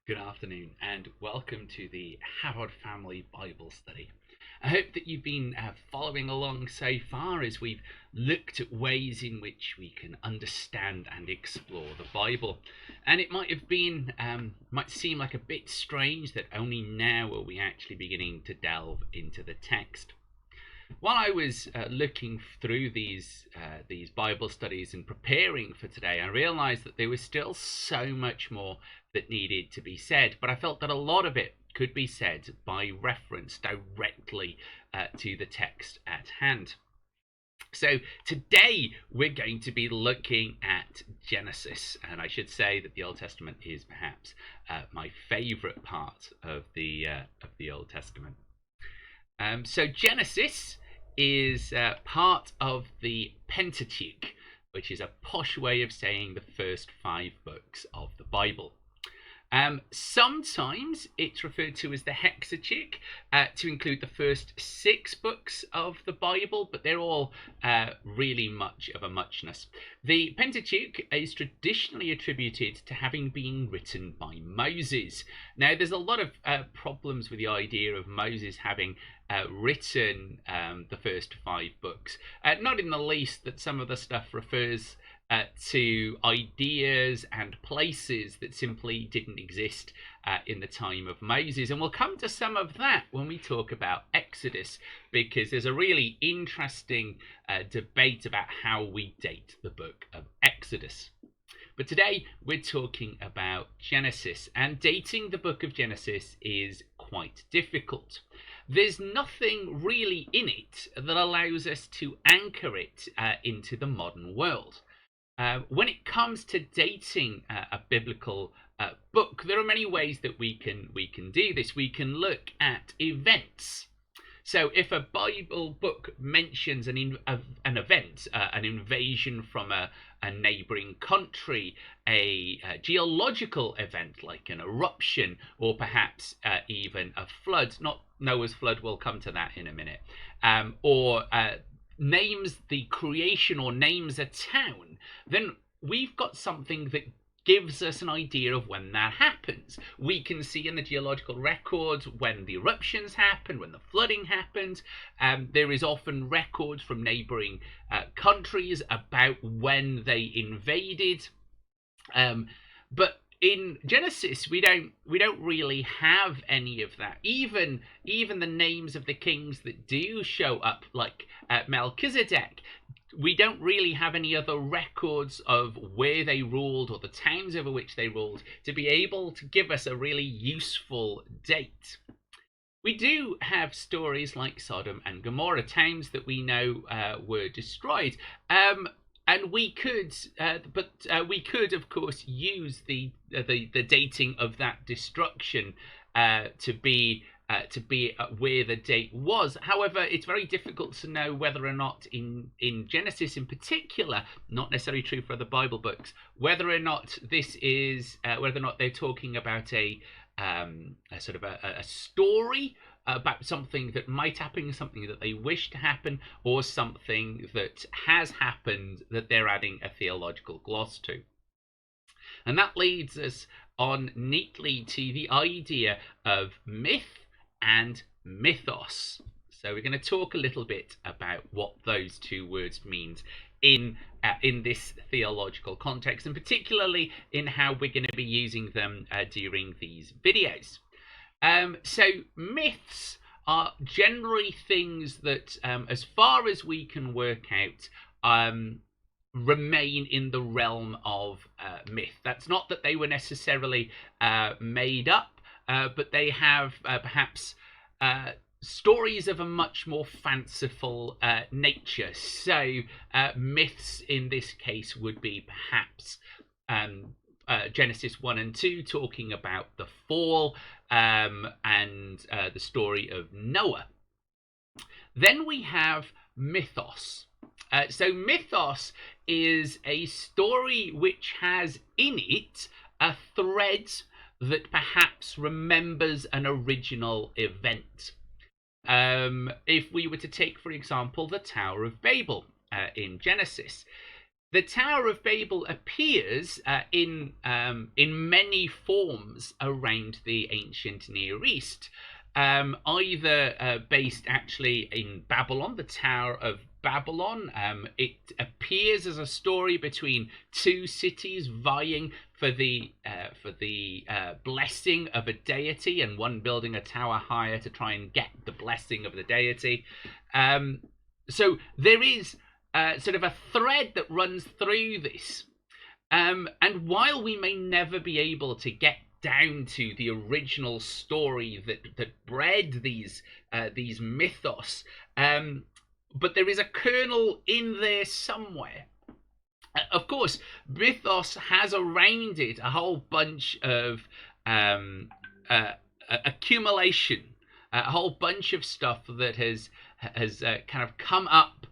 Good afternoon and welcome to the Howard Family Bible Study. I hope that you've been following along so far as we've looked at ways in which we can understand and explore the Bible. And it might seem like a bit strange that only now are we actually beginning to delve into the text. While I was looking through these Bible studies and preparing for today, I realized that there was still so much more that needed to be said, but I felt that a lot of it could be said by reference directly to the text at hand. So today we're going to be looking at Genesis, and I should say that the Old Testament is perhaps my favorite part of the Old Testament. So Genesis is part of the Pentateuch, which is a posh way of saying the first 5 books of the Bible. Sometimes it's referred to as the Hexateuch to include the first 6 books of the Bible, but they're all really much of a muchness. The Pentateuch is traditionally attributed to having been written by Moses. Now, there's a lot of problems with the idea of Moses having written the first 5 books, not in the least that some of the stuff refers to ideas and places that simply didn't exist in the time of Moses. And we'll come to some of that when we talk about Exodus, because there's a really interesting debate about how we date the book of Exodus. But today we're talking about Genesis, and dating the book of Genesis is quite difficult. There's nothing really in it that allows us to anchor it into the modern world. When it comes to dating a biblical book, there are many ways that we can do this. We can look at events. So if a Bible book mentions an event, an invasion from a neighboring country, a geological event like an eruption, or perhaps even a flood, not Noah's flood, we'll come to that in a minute, or names the creation or names a town, then we've got something that gives us an idea of when that happens. We can see in the geological records when the eruptions happen, when the flooding happens. There is often records from neighboring countries about when they invaded. But in Genesis, we don't really have any of that. Even the names of the kings that do show up, like Melchizedek, we don't really have any other records of where they ruled or the towns over which they ruled to be able to give us a really useful date. We do have stories like Sodom and Gomorrah, towns that we know were destroyed. And we could, of course, use the dating of that destruction to be where the date was. However, it's very difficult to know whether or not in Genesis, in particular, not necessarily true for other Bible books, whether or not they're talking about a sort of a story about something that might happen, something that they wish to happen, or something that has happened that they're adding a theological gloss to. And that leads us on neatly to the idea of myth and mythos. So we're going to talk a little bit about what those two words means in this theological context, and particularly in how we're going to be using them during these videos. So myths are generally things that, as far as we can work out, remain in the realm of myth. That's not that they were necessarily made up, but they have perhaps stories of a much more fanciful nature. So myths in this case would be perhaps Genesis 1 and 2, talking about the fall and the story of Noah. Then we have mythos. So mythos is a story which has in it a thread that perhaps remembers an original event. If we were to take, for example, the Tower of Babel in Genesis, the Tower of Babel appears in many forms around the ancient Near East, either based actually in Babylon, the Tower of Babylon. It appears as a story between two cities vying for the blessing of a deity, and one building a tower higher to try and get the blessing of the deity. So there is sort of a thread that runs through this. And while we may never be able to get down to the original story that bred these mythos, but there is a kernel in there somewhere. Of course, mythos has around it a whole bunch of accumulation, a whole bunch of stuff that has kind of come up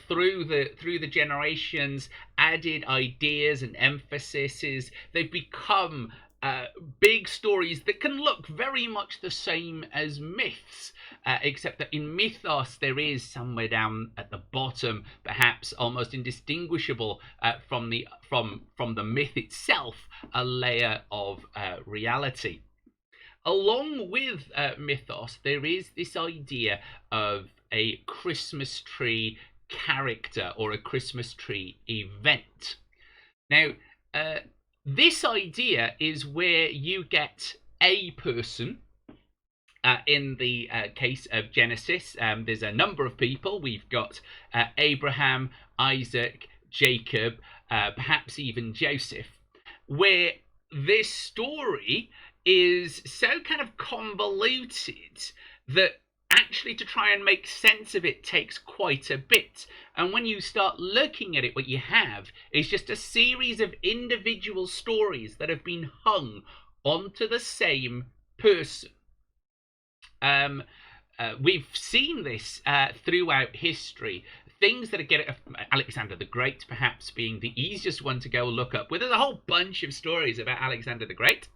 through the generations, added ideas and emphases. They've become big stories that can look very much the same as myths, except that in mythos there is somewhere down at the bottom, perhaps almost indistinguishable from the myth itself, a layer of reality. Along with mythos, there is this idea of a Christmas tree character or a Christmas tree event. Now, this idea is where you get a person. In the case of Genesis, there's a number of people. We've got Abraham, Isaac, Jacob, perhaps even Joseph, where this story is so kind of convoluted that actually to try and make sense of it takes quite a bit. And when you start looking at it, what you have is just a series of individual stories that have been hung onto the same person. We've seen this throughout history. Things that get Alexander the Great perhaps being the easiest one to go look up. Well, there's a whole bunch of stories about Alexander the Great.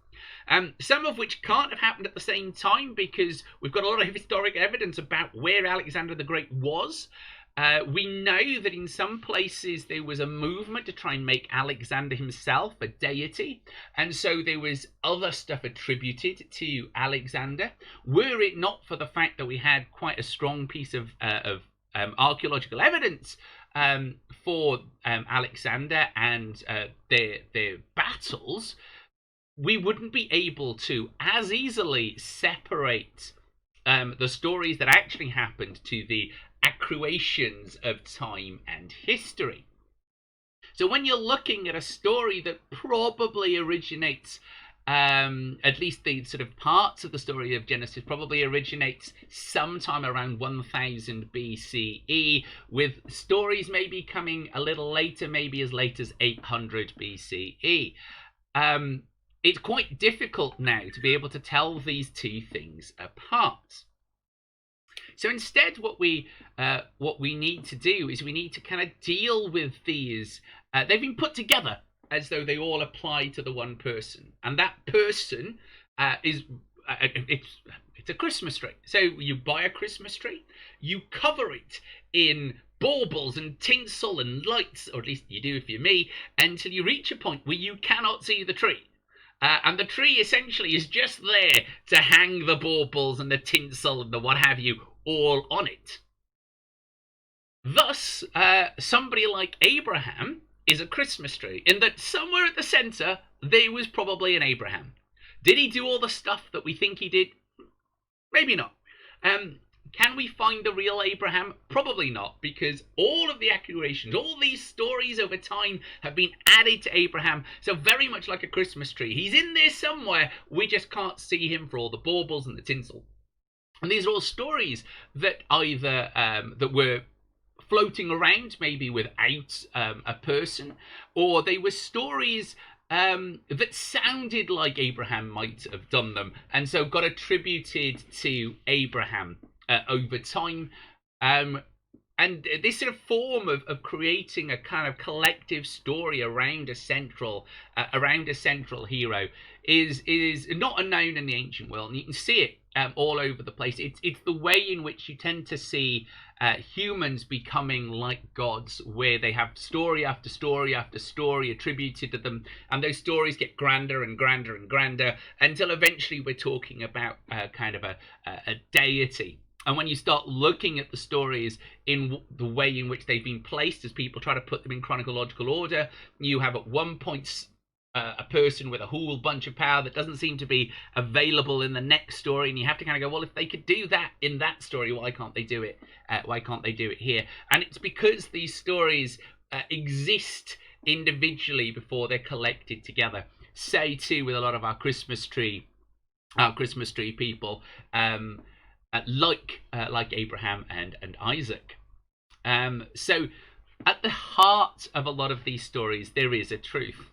Some of which can't have happened at the same time because we've got a lot of historic evidence about where Alexander the Great was. We know that in some places there was a movement to try and make Alexander himself a deity, and so there was other stuff attributed to Alexander. Were it not for the fact that we had quite a strong piece of archaeological evidence for Alexander and their battles, we wouldn't be able to as easily separate the stories that actually happened to the accruations of time and history. So when you're looking at a story that probably originates, at least the sort of parts of the story of Genesis probably originates sometime around 1000 BCE, with stories maybe coming a little later, maybe as late as 800 BCE. It's quite difficult now to be able to tell these two things apart. So instead, what we need to do is we need to kind of deal with these. They've been put together as though they all apply to the one person, and that person is it's a Christmas tree. So you buy a Christmas tree, you cover it in baubles and tinsel and lights, or at least you do if you're me, until you reach a point where you cannot see the tree. And the tree essentially is just there to hang the baubles and the tinsel and the what have you all on it. Thus, somebody like Abraham is a Christmas tree, in that somewhere at the centre there was probably an Abraham. Did he do all the stuff that we think he did? Maybe not. Can we find the real Abraham? Probably not, because all of the accusations, all these stories over time have been added to Abraham. So very much like a Christmas tree, he's in there somewhere. We just can't see him for all the baubles and the tinsel. And these are all stories that either that were floating around, maybe without a person, or they were stories that sounded like Abraham might have done them, and so got attributed to Abraham over time. this sort of form of creating a kind of collective story around a central hero is not unknown in the ancient world, and you can see it all over the place. It's the way in which you tend to see humans becoming like gods, where they have story after story after story attributed to them, and those stories get grander and grander and grander until eventually we're talking about kind of a deity. And when you start looking at the stories in the way in which they've been placed, as people try to put them in chronological order, you have at one point a person with a whole bunch of power that doesn't seem to be available in the next story, and you have to kind of go, well, if they could do that in that story, why can't they do it? Why can't they do it here? And it's because these stories exist individually before they're collected together. Say too with a lot of our Christmas tree people. Like Abraham and Isaac. So at the heart of a lot of these stories, there is a truth.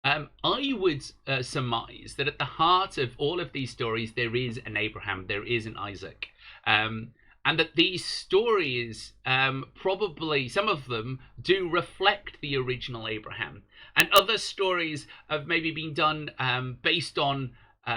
I would surmise that at the heart of all of these stories, there is an Abraham, there is an Isaac. And that these stories, probably some of them do reflect the original Abraham. And other stories have maybe been done based on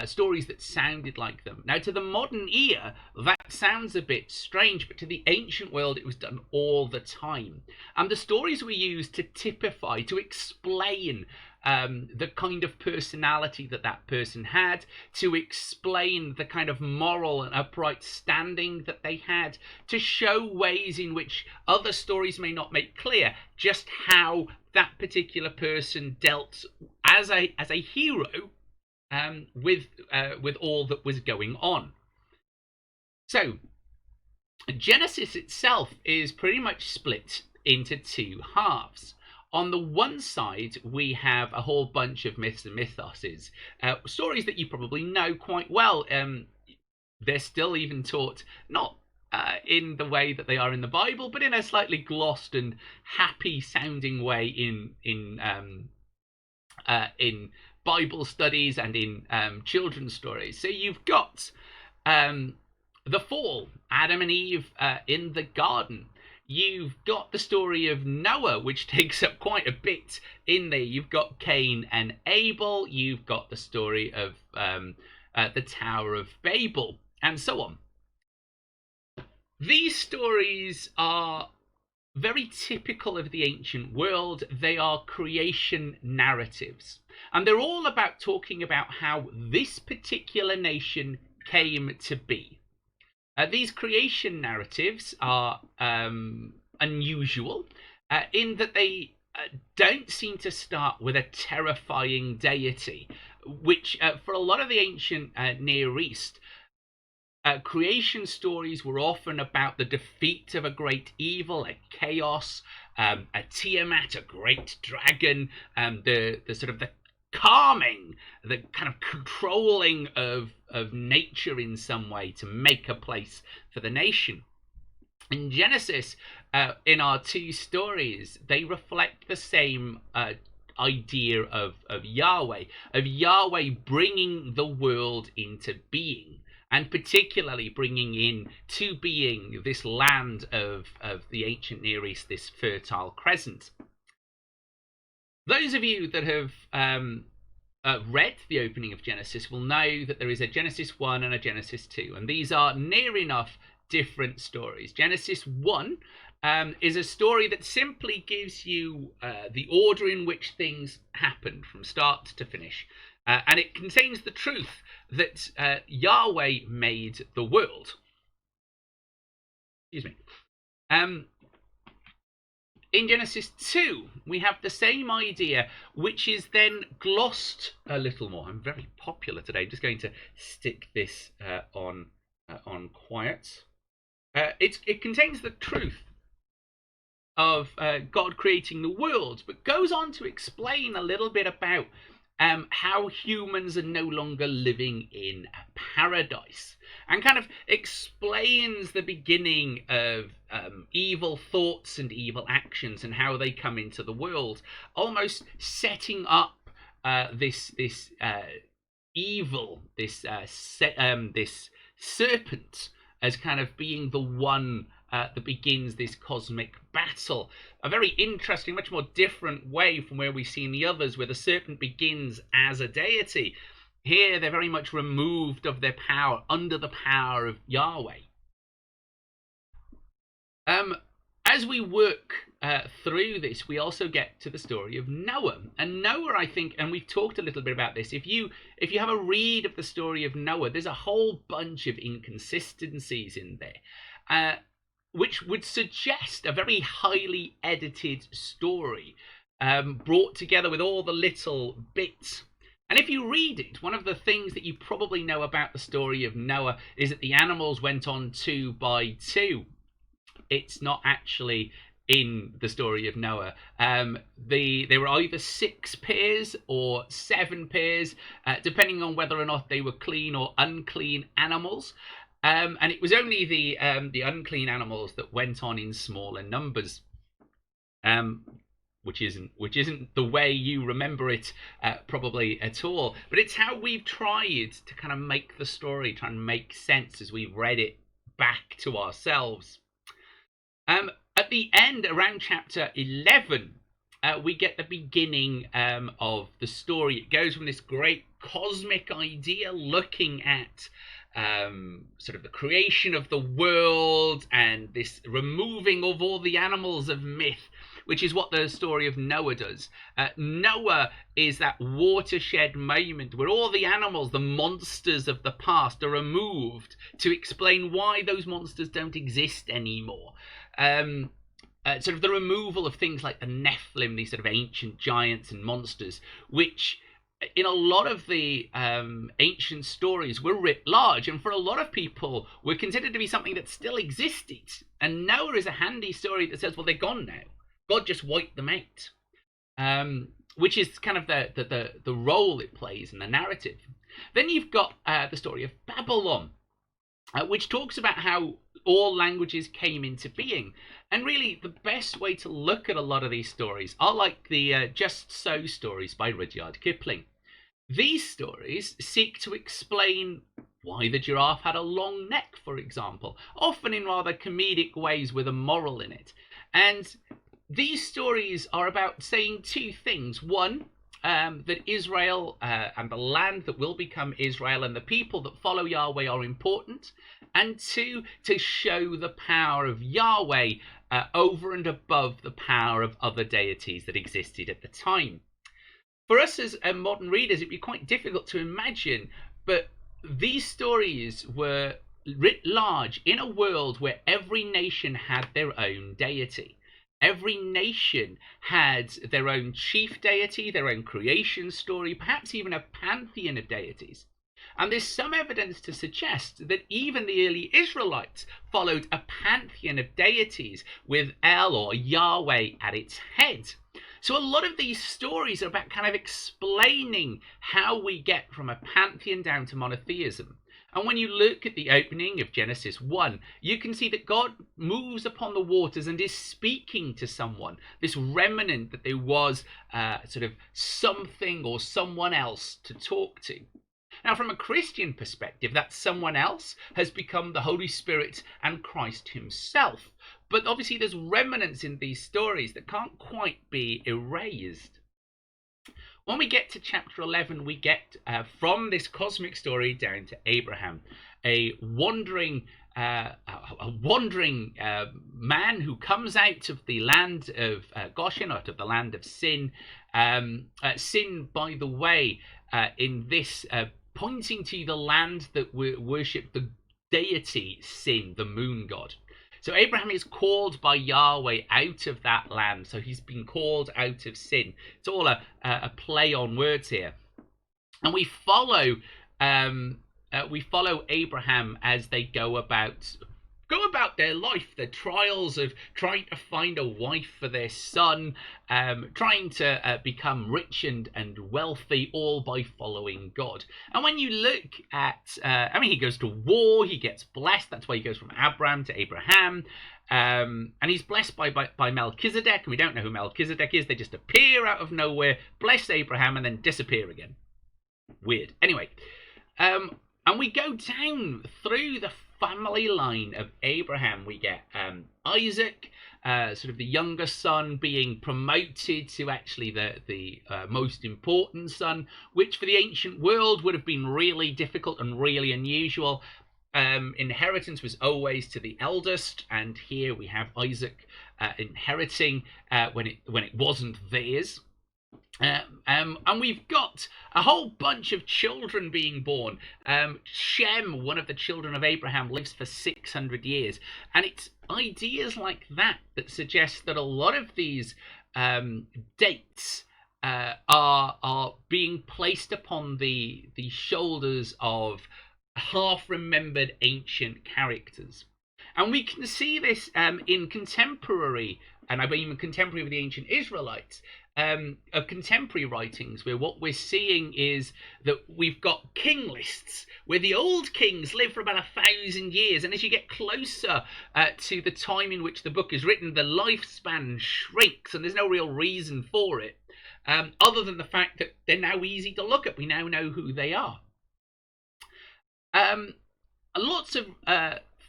stories that sounded like them. Now, to the modern ear, that sounds a bit strange, but to the ancient world, it was done all the time. And the stories were used to typify, to explain the kind of personality that person had, to explain the kind of moral and upright standing that they had, to show ways in which other stories may not make clear just how that particular person dealt as a hero with all that was going on. So Genesis itself is pretty much split into two halves. On the one side, we have a whole bunch of myths and mythoses, stories that you probably know quite well. They're still even taught, not in the way that they are in the Bible, but in a slightly glossed and happy-sounding way in Bible studies and in children's stories. So you've got the fall, Adam and Eve in the garden. You've got the story of Noah, which takes up quite a bit in there. You've got Cain and Abel. You've got the story of the Tower of Babel, and so on. These stories are very typical of the ancient world. They are creation narratives. And they're all about talking about how this particular nation came to be. These creation narratives are unusual in that they don't seem to start with a terrifying deity, which for a lot of the ancient Near East, creation stories were often about the defeat of a great evil, a chaos, a Tiamat, a great dragon, the sort of the calming, the kind of controlling of nature in some way to make a place for the nation. In Genesis, in our two stories, they reflect the same idea of Yahweh bringing the world into being, and particularly bringing into being this land of the ancient Near East, this fertile crescent. Those of you that have read the opening of Genesis will know that there is a Genesis 1 and a Genesis 2, and these are near enough different stories. Genesis 1 is a story that simply gives you the order in which things happened from start to finish. And it contains the truth that Yahweh made the world. Excuse me. In Genesis 2, we have the same idea, which is then glossed a little more. I'm very popular today. I'm just going to stick this on quiet. It contains the truth of God creating the world, but goes on to explain a little bit about how humans are no longer living in a paradise, and kind of explains the beginning of evil thoughts and evil actions and how they come into the world, almost setting up this evil, this serpent, as kind of being the one that begins this cosmic battle. A very interesting, much more different way from where we see in the others, where the serpent begins as a deity. Here, they're very much removed of their power, under the power of Yahweh. As we work through this, we also get to the story of Noah. And Noah, I think, and we've talked a little bit about this, if you have a read of the story of Noah, there's a whole bunch of inconsistencies in there, which would suggest a very highly edited story, brought together with all the little bits. And if you read it, one of the things that you probably know about the story of Noah is that the animals went on 2 by 2. It's not actually in the story of Noah. They were either 6 pairs or 7 pairs, depending on whether or not they were clean or unclean animals. And it was only the unclean animals that went on in smaller numbers, which isn't the way you remember it probably at all. But it's how we've tried to kind of make the story, try and make sense as we've read it back to ourselves. At the end, around chapter 11, we get the beginning of the story. It goes from this great cosmic idea looking at sort of the creation of the world and this removing of all the animals of myth, which is what the story of Noah does. Noah is that watershed moment where all the animals, the monsters of the past, are removed to explain why those monsters don't exist anymore. Sort of the removal of things like the Nephilim, these sort of ancient giants and monsters, which in a lot of the ancient stories were writ large, and for a lot of people were considered to be something that still existed. And Noah is a handy story that says, well, they're gone now. God just wiped them out, which is kind of the role it plays in the narrative. Then you've got the story of Babylon, which talks about how all languages came into being. And really, the best way to look at a lot of these stories are like the Just So stories by Rudyard Kipling. These stories seek to explain why the giraffe had a long neck, for example, often in rather comedic ways with a moral in it. And these stories are about saying 2 things. One, that Israel and the land that will become Israel and the people that follow Yahweh are important. And 2, to show the power of Yahweh over and above the power of other deities that existed at the time. For us as modern readers, it'd be quite difficult to imagine, but these stories were writ large in a world where every nation had their own deity. Every nation had their own chief deity, their own creation story, perhaps even a pantheon of deities. And there's some evidence to suggest that even the early Israelites followed a pantheon of deities with El or Yahweh at its head. So a lot of these stories are about kind of explaining how we get from a pantheon down to monotheism. And when you look at the opening of Genesis 1, you can see that God moves upon the waters and is speaking to someone, this remnant that there was sort of something or someone else to talk to. Now, from a Christian perspective, that someone else has become the Holy Spirit and Christ himself. But obviously there's remnants in these stories that can't quite be erased. When we get to chapter 11, we get from this cosmic story down to Abraham, a wandering man who comes out of the land of Goshen, out of the land of Sin. Sin, by the way, in this pointing to the land that worship the deity Sin, the moon god. So Abraham is called by Yahweh out of that land. So he's been called out of sin. It's all a play on words here. And we follow Abraham as they go about their life, the trials of trying to find a wife for their son, trying to become rich and wealthy, all by following God. And when you look at, he goes to war, he gets blessed. That's why he goes from Abram to Abraham. And he's blessed by Melchizedek, and we don't know who Melchizedek is. They just appear out of nowhere, bless Abraham, and then disappear again. Weird. Anyway, and we go down through the family line of Abraham, we get Isaac, sort of the younger son, being promoted to actually the most important son, which for the ancient world would have been really difficult and really unusual. Inheritance was always to the eldest, and here we have Isaac inheriting when it wasn't theirs. And we've got a whole bunch of children being born. Shem, one of the children of Abraham, lives for 600 years. And it's ideas like that that suggest that a lot of these dates are being placed upon the shoulders of half-remembered ancient characters. And we can see this in contemporary, and I mean contemporary with the ancient Israelites, of contemporary writings, where what we're seeing is that we've got king lists where the old kings live for about 1,000 years, and as you get closer to the time in which the book is written, the lifespan shrinks, and there's no real reason for it, other than the fact that they're now easy to look at. We now know who they are. Lots of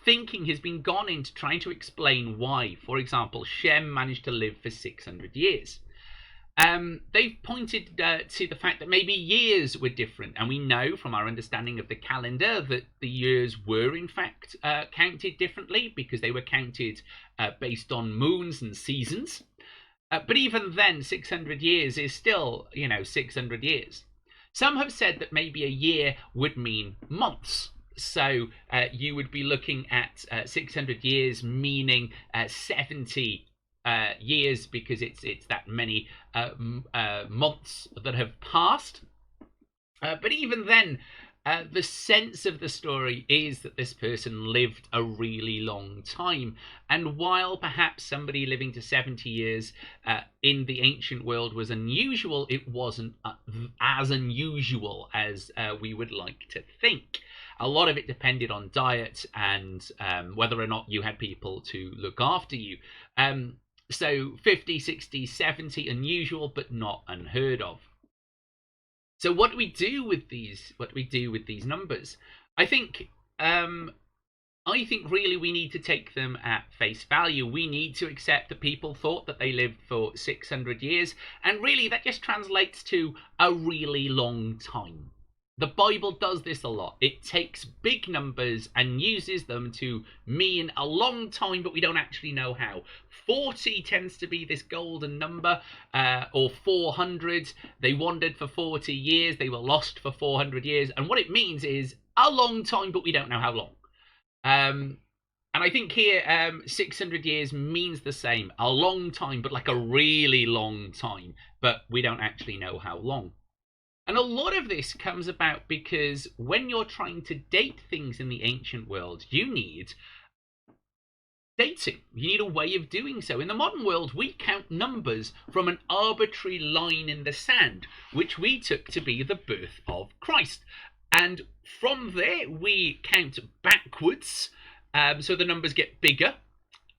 thinking has been gone into trying to explain why, for example, Shem managed to live for 600 years. They've pointed to the fact that maybe years were different, and we know from our understanding of the calendar that the years were in fact counted differently, because they were counted based on moons and seasons. But even then, 600 years is still, 600 years. Some have said that maybe a year would mean months. So you would be looking at 600 years meaning 70 years, because it's that many months that have passed. But even then, the sense of the story is that this person lived a really long time. And while perhaps somebody living to 70 years in the ancient world was unusual, it wasn't as unusual as we would like to think. A lot of it depended on diet and whether or not you had people to look after you. So 50, 60, 70, unusual, but not unheard of. So what do we do with these? What do we do with these numbers? I think really we need to take them at face value. We need to accept that people thought that they lived for 600 years, and really that just translates to a really long time. The Bible does this a lot. It takes big numbers and uses them to mean a long time, but we don't actually know how. 40 tends to be this golden number, or 400. They wandered for 40 years. They were lost for 400 years. And what it means is a long time, but we don't know how long. And I think here 600 years means the same. A long time, but like a really long time. But we don't actually know how long. And a lot of this comes about because when you're trying to date things in the ancient world, you need dating. You need a way of doing so. In the modern world, we count numbers from an arbitrary line in the sand, which we took to be the birth of Christ. And from there, we count backwards, so the numbers get bigger,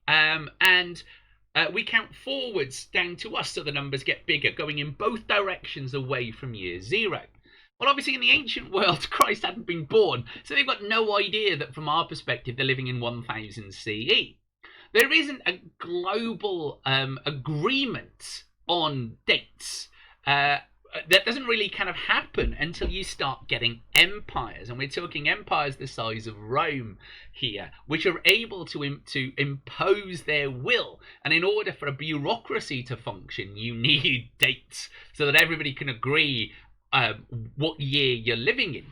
and we count forwards down to us, so the numbers get bigger, going in both directions away from year zero. Well, obviously, in the ancient world, Christ hadn't been born, so they've got no idea that from our perspective, they're living in 1000 CE. There isn't a global agreement on dates. That doesn't really kind of happen until you start getting empires, and we're talking empires the size of Rome here, which are able to impose their will. And in order for a bureaucracy to function, you need dates so that everybody can agree what year you're living in.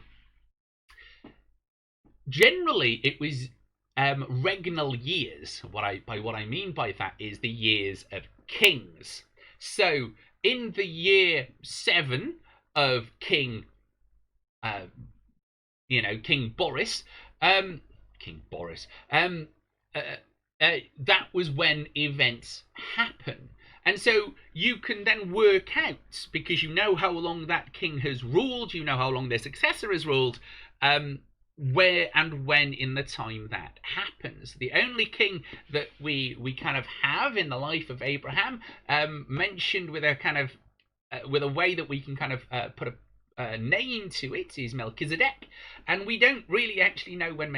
Generally, it was regnal years. What I mean by that is the years of kings. So in the year 7 of King Boris, that was when events happen. And so you can then work out, because you know how long that king has ruled, you know how long their successor has ruled, where and when in the time that happens. The only king that we kind of have in the life of Abraham, mentioned with a kind of with a way that we can kind of put name to it is Melchizedek, and we don't really actually know when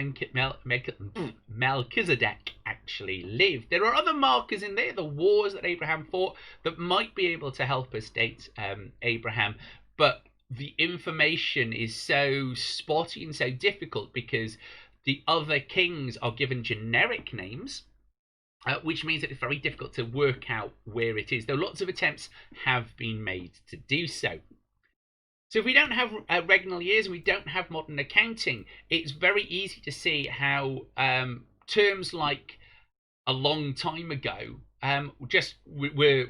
Melchizedek actually lived. There are other markers in there, the wars that Abraham fought, that might be able to help us date Abraham, but the information is so spotty and so difficult because the other kings are given generic names, which means that it's very difficult to work out where it is, though lots of attempts have been made to do so. So if we don't have regnal years and we don't have modern accounting, it's very easy to see how terms like a long time ago just were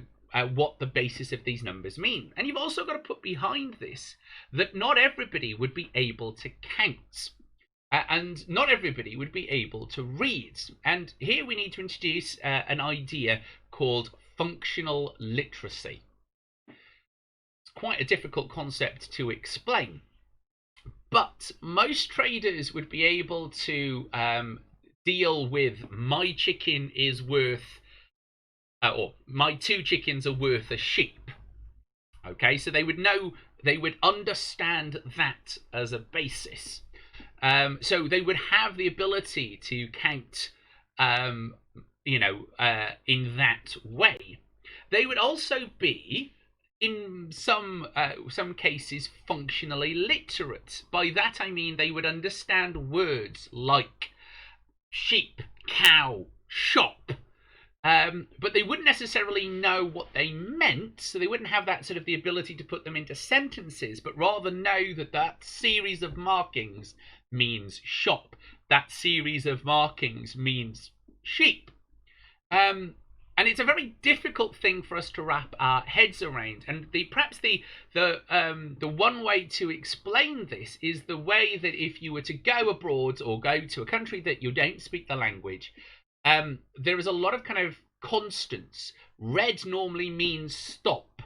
what the basis of these numbers mean. And you've also got to put behind this that not everybody would be able to count. And not everybody would be able to read. And here we need to introduce an idea called functional literacy. It's quite a difficult concept to explain. But most traders would be able to deal with my chicken is worth, or my 2 chickens are worth a sheep. Okay, so they would know, they would understand that as a basis. So they would have the ability to count, in that way. They would also be, in some cases, functionally literate. By that I mean they would understand words like sheep, cow, shop. But they wouldn't necessarily know what they meant, so they wouldn't have that sort of the ability to put them into sentences, but rather know that that series of markings means shop. That series of markings means sheep. And it's a very difficult thing for us to wrap our heads around. And perhaps the one way to explain this is the way that if you were to go abroad or go to a country that you don't speak the language, there is a lot of kind of constants. Red normally means stop.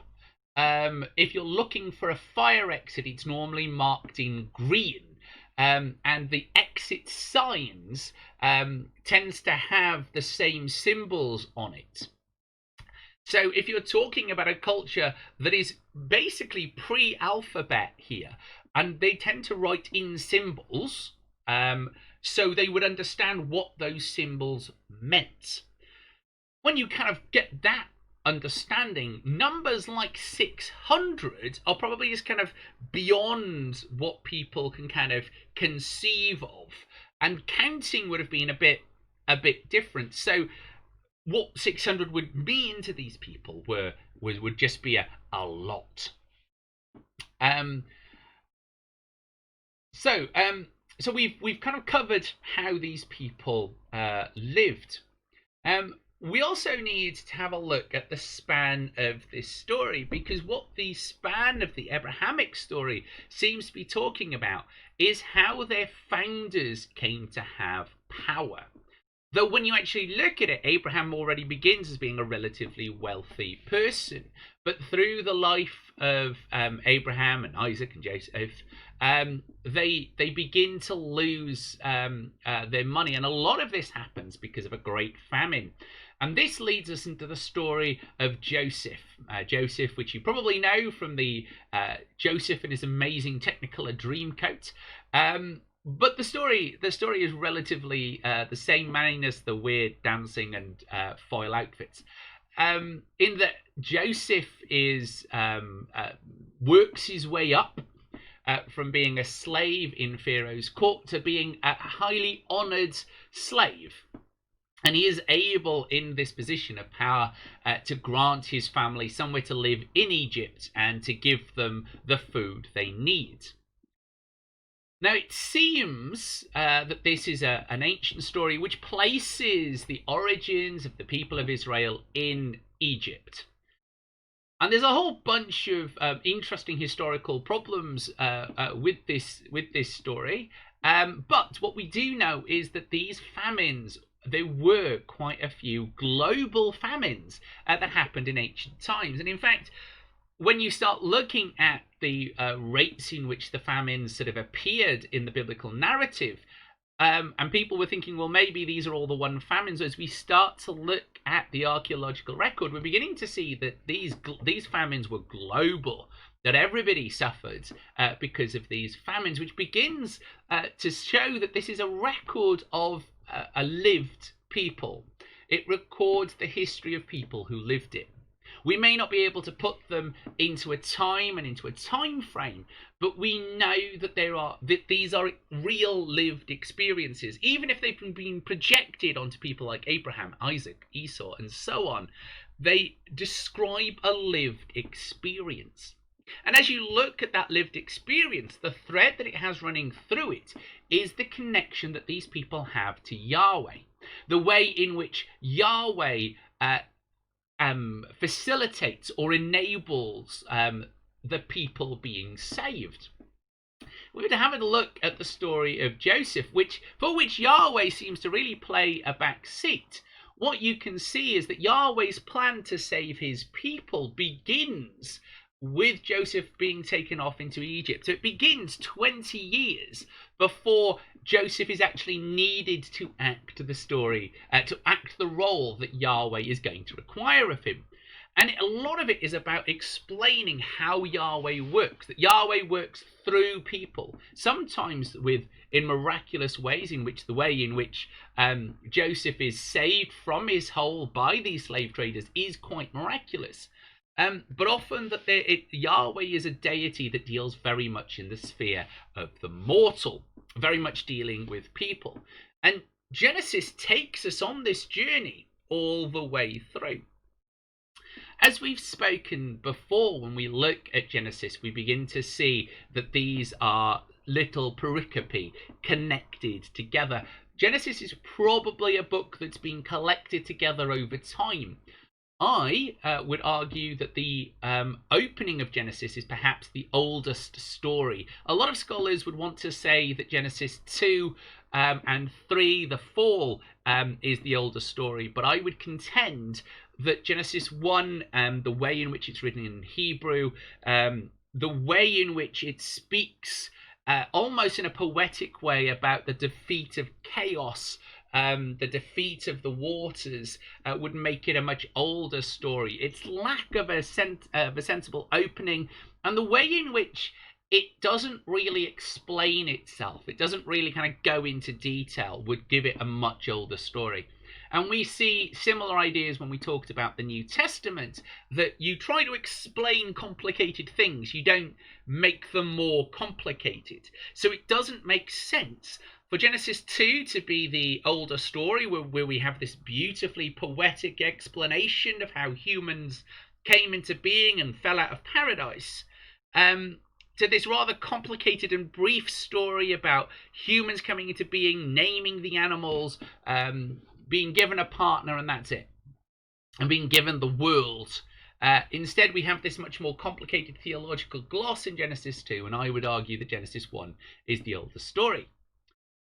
If you're looking for a fire exit, it's normally marked in green. And the exit signs tends to have the same symbols on it. So if you're talking about a culture that is basically pre-alphabet here, and they tend to write in symbols, so they would understand what those symbols meant. When you kind of get that understanding, numbers like 600 are probably just kind of beyond what people can kind of conceive of, and counting would have been a bit different. So what 600 would mean to these people would just be a lot. So we've kind of covered how these people lived. We also need to have a look at the span of this story, because what the span of the Abrahamic story seems to be talking about is how their founders came to have power. Though when you actually look at it, Abraham already begins as being a relatively wealthy person. But through the life of Abraham and Isaac and Joseph, they begin to lose their money. And a lot of this happens because of a great famine. And this leads us into the story of Joseph. Joseph, which you probably know from the Joseph and his amazing Technicolor Dreamcoat. But the story is relatively the same, minus the weird dancing and foil outfits. In that Joseph is works his way up from being a slave in Pharaoh's court to being a highly honoured slave. And he is able, in this position of power, to grant his family somewhere to live in Egypt and to give them the food they need. Now, it seems that this is an ancient story which places the origins of the people of Israel in Egypt. And there's a whole bunch of interesting historical problems with this story. But what we do know is that these famines, there were quite a few global famines that happened in ancient times. And in fact, when you start looking at the rates in which the famines sort of appeared in the biblical narrative, And people were thinking, well, maybe these are all the one famines. As we start to look at the archaeological record, we're beginning to see that these famines were global, that everybody suffered because of these famines, which begins to show that this is a record of a lived people. It records the history of people who lived it. We may not be able to put them into a time and into a time frame, but we know that these are real lived experiences, even if they've been projected onto people like Abraham, Isaac, Esau, and so on. They describe a lived experience. And as you look at that lived experience, the thread that it has running through it is the connection that these people have to Yahweh. The way in which Yahweh facilitates or enables the people being saved. We're having a look at the story of Joseph, for which Yahweh seems to really play a back seat. What you can see is that Yahweh's plan to save his people begins with Joseph being taken off into Egypt. So it begins 20 years before Joseph is actually needed to act the story, to act the role that Yahweh is going to require of him. And a lot of it is about explaining how Yahweh works, that Yahweh works through people, sometimes in miraculous ways, in which the way in which Joseph is saved from his hole by these slave traders is quite miraculous. But often that Yahweh is a deity that deals very much in the sphere of the mortal, very much dealing with people. And Genesis takes us on this journey all the way through. As we've spoken before, when we look at Genesis, we begin to see that these are little pericope connected together. Genesis is probably a book that's been collected together over time. I would argue that the opening of Genesis is perhaps the oldest story. A lot of scholars would want to say that Genesis 2 and 3, the fall, is the oldest story, but I would contend that Genesis 1, the way in which it's written in Hebrew, the way in which it speaks almost in a poetic way about the defeat of chaos, the defeat of the waters, would make it a much older story. Its lack of a sensible opening, and the way in which it doesn't really explain itself, it doesn't really kind of go into detail, would give it a much older story. And we see similar ideas when we talked about the New Testament, that you try to explain complicated things, you don't make them more complicated. So it doesn't make sense for Genesis 2 to be the older story, where we have this beautifully poetic explanation of how humans came into being and fell out of paradise, to this rather complicated and brief story about humans coming into being, naming the animals, being given a partner, and that's it, and being given the world. Instead, we have this much more complicated theological gloss in Genesis 2, and I would argue that Genesis 1 is the older story.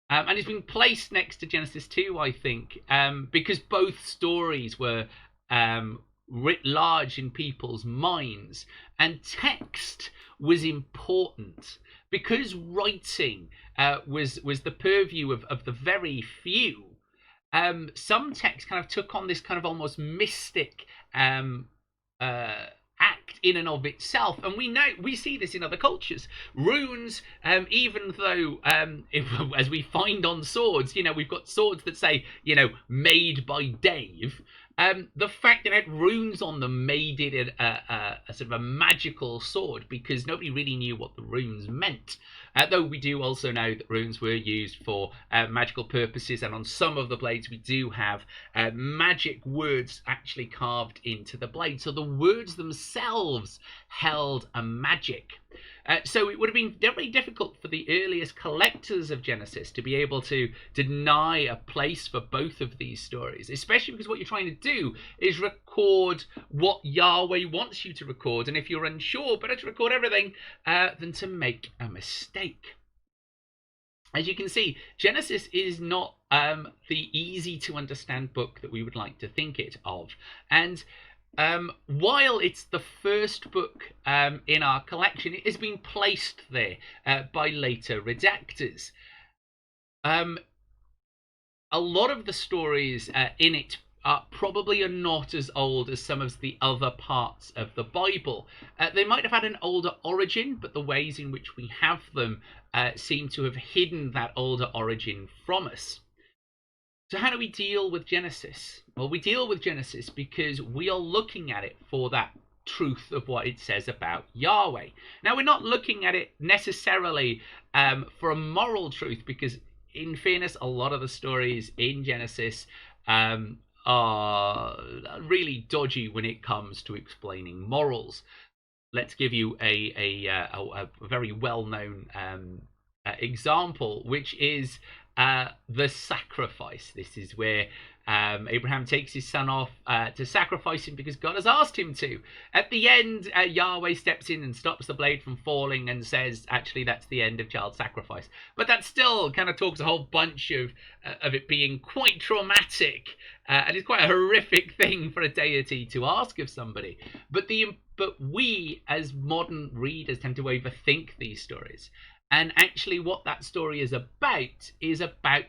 And it's been placed next to Genesis 2, I think, because both stories were writ large in people's minds, and text was important, because writing was the purview of the very few. Some texts kind of took on this kind of almost mystic act in and of itself, and we see this in other cultures. Runes, even though as we find on swords, we've got swords that say, made by Dave. The fact that it had runes on them made it a sort of a magical sword, because nobody really knew what the runes meant. Though we do also know that runes were used for magical purposes, and on some of the blades we do have magic words actually carved into the blade. So the words themselves held a magic. So it would have been very difficult for the earliest collectors of Genesis to be able to deny a place for both of these stories, especially because what you're trying to do is record what Yahweh wants you to record, and if you're unsure, better to record everything than to make a mistake. As you can see, Genesis is not the easy to understand book that we would like to think it of, and while it's the first book in our collection, it has been placed there by later redactors. a lot of the stories in it probably are not as old as some of the other parts of the Bible. They might have had an older origin, but the ways in which we have them seem to have hidden that older origin from us. So how do we deal with Genesis? Well, we deal with Genesis because we are looking at it for that truth of what it says about Yahweh. Now, we're not looking at it necessarily for a moral truth, because in fairness, a lot of the stories in Genesis are really dodgy when it comes to explaining morals. Let's give you a very well-known example, which is the sacrifice. This is where Abraham takes his son off to sacrifice him because God has asked him to. At the end, Yahweh steps in and stops the blade from falling and says, actually, that's the end of child sacrifice. But that still kind of talks a whole bunch of it being quite traumatic, and it's quite a horrific thing for a deity to ask of somebody. But we, as modern readers, tend to overthink these stories. And actually what that story is about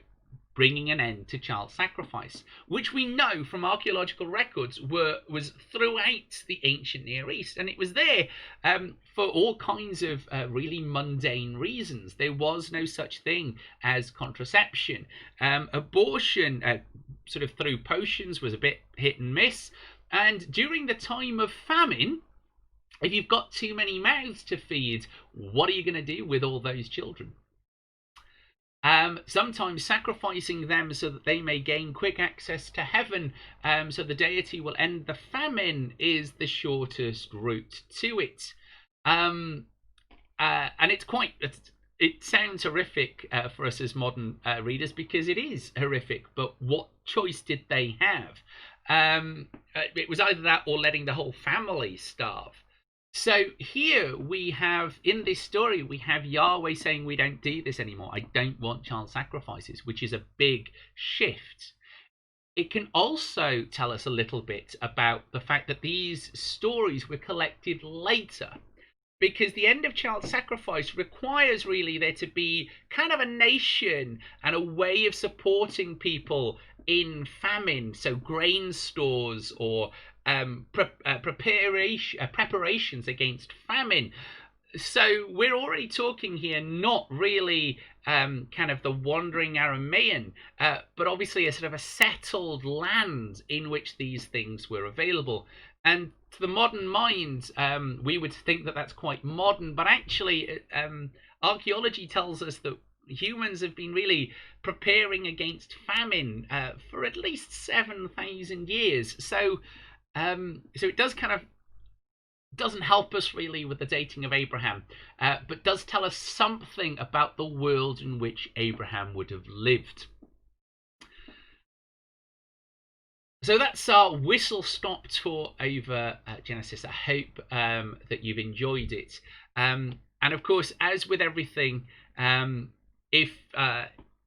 bringing an end to child sacrifice, which we know from archaeological records was throughout the ancient Near East. And it was there for all kinds of really mundane reasons. There was no such thing as contraception. Abortion, sort of through potions, was a bit hit and miss. And during the time of famine, if you've got too many mouths to feed, what are you going to do with all those children? Sometimes sacrificing them so that they may gain quick access to heaven, so the deity will end the famine, is the shortest route to it. And it sounds horrific for us as modern readers, because it is horrific, but what choice did they have? It was either that or letting the whole family starve. So here we have, in this story, we have Yahweh saying, we don't do this anymore. I don't want child sacrifices, which is a big shift. It can also tell us a little bit about the fact that these stories were collected later, because the end of child sacrifice requires really there to be kind of a nation and a way of supporting people in famine. So grain stores or preparations against famine. So we're already talking here not really kind of the wandering Aramaean, but obviously a sort of a settled land in which these things were available. And to the modern mind, we would think that that's quite modern, but actually archaeology tells us that humans have been really preparing against famine for at least 7,000 years. So it does kind of doesn't help us really with the dating of Abraham, but does tell us something about the world in which Abraham would have lived. So that's our whistle-stop tour over Genesis. I hope that you've enjoyed it. And of course, as with everything,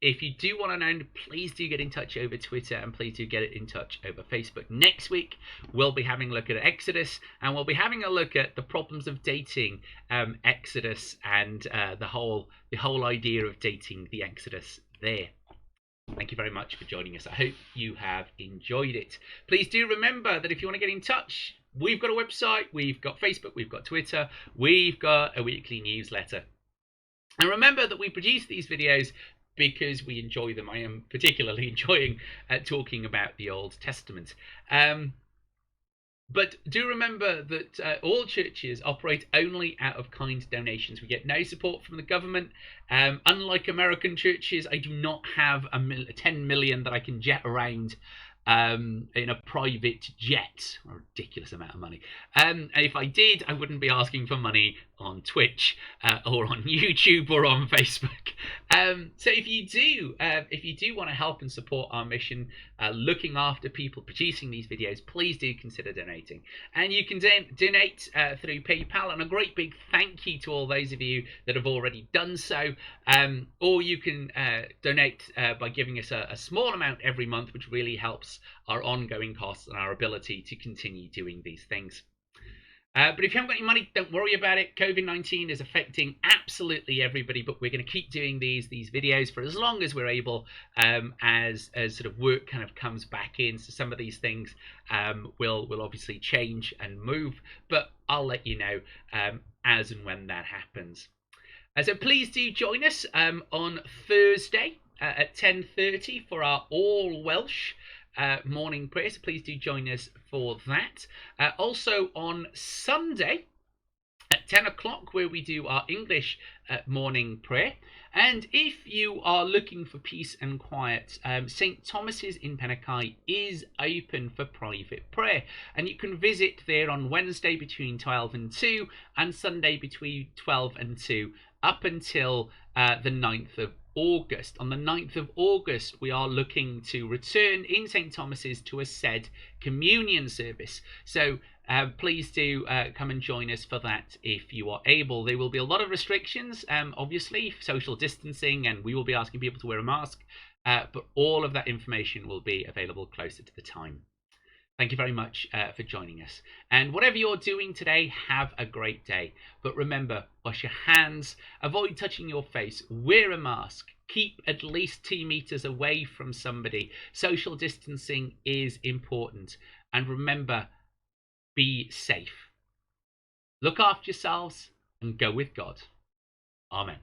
if you do want to know, please do get in touch over Twitter, and please do get in touch over Facebook. Next week, we'll be having a look at Exodus, and we'll be having a look at the problems of dating Exodus and the whole idea of dating the Exodus there. Thank you very much for joining us. I hope you have enjoyed it. Please do remember that if you want to get in touch, we've got a website, we've got Facebook, we've got Twitter, we've got a weekly newsletter. And remember that we produce these videos because we enjoy them. I am particularly enjoying talking about the Old Testament. But do remember that all churches operate only out of kind donations. We get no support from the government. Unlike American churches, I do not have 10 million that I can jet around in a private jet. A ridiculous amount of money. And if I did, I wouldn't be asking for money on Twitch or on YouTube or on Facebook. So if you do want to help and support our mission, looking after people producing these videos, please do consider donating. And you can donate through PayPal, and a great big thank you to all those of you that have already done so. Or you can donate by giving us a small amount every month, which really helps our ongoing costs and our ability to continue doing these things. But if you haven't got any money, don't worry about it. COVID-19 is affecting absolutely everybody, but we're going to keep doing these videos for as long as we're able, as sort of work kind of comes back in. So some of these things will obviously change and move, but I'll let you know as and when that happens. So please do join us on Thursday at 10:30 for our all Welsh morning prayer. So please do join us for that. Also on Sunday at 10 o'clock, where we do our English morning prayer. And if you are looking for peace and quiet, St. Thomas's in Penicae is open for private prayer. And you can visit there on Wednesday between 12 and 2 and Sunday between 12 and 2 up until the 9th of August. On the 9th of August, we are looking to return in St. Thomas's to a said communion service. So please do come and join us for that if you are able. There will be a lot of restrictions, obviously, social distancing, and we will be asking people to wear a mask, but all of that information will be available closer to the time. Thank you very much for joining us. And whatever you're doing today, have a great day. But remember, wash your hands, avoid touching your face, wear a mask, keep at least 2 meters away from somebody. Social distancing is important. And remember, be safe. Look after yourselves and go with God. Amen.